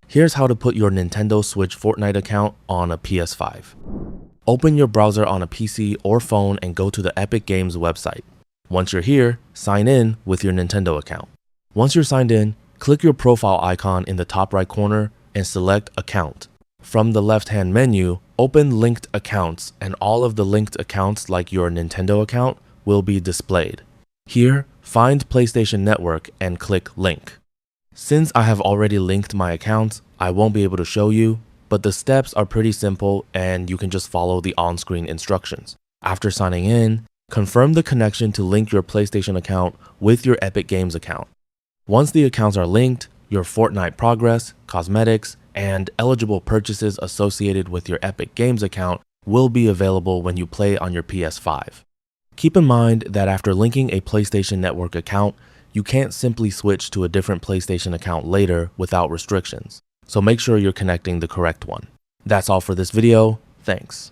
Here's how to put your Nintendo Switch Fortnite account on a PS5. Open your browser on a PC or phone and go to the Epic Games website. Once you're here, sign in with your Nintendo account. Once you're signed in, click your profile icon in the top right corner and select Account. From the left-hand menu, open Linked Accounts, and all of the linked accounts like your Nintendo account will be displayed. Here, find PlayStation Network and click Link. Since I have already linked my accounts, I won't be able to show you, but the steps are pretty simple and you can just follow the on-screen instructions. After signing in, confirm the connection to link your PlayStation account with your Epic Games account. Once the accounts are linked, your Fortnite progress, cosmetics, and eligible purchases associated with your Epic Games account will be available when you play on your PS5. Keep in mind that after linking a PlayStation Network account, you can't simply switch to a different PlayStation account later without restrictions, so make sure you're connecting the correct one. That's all for this video. Thanks.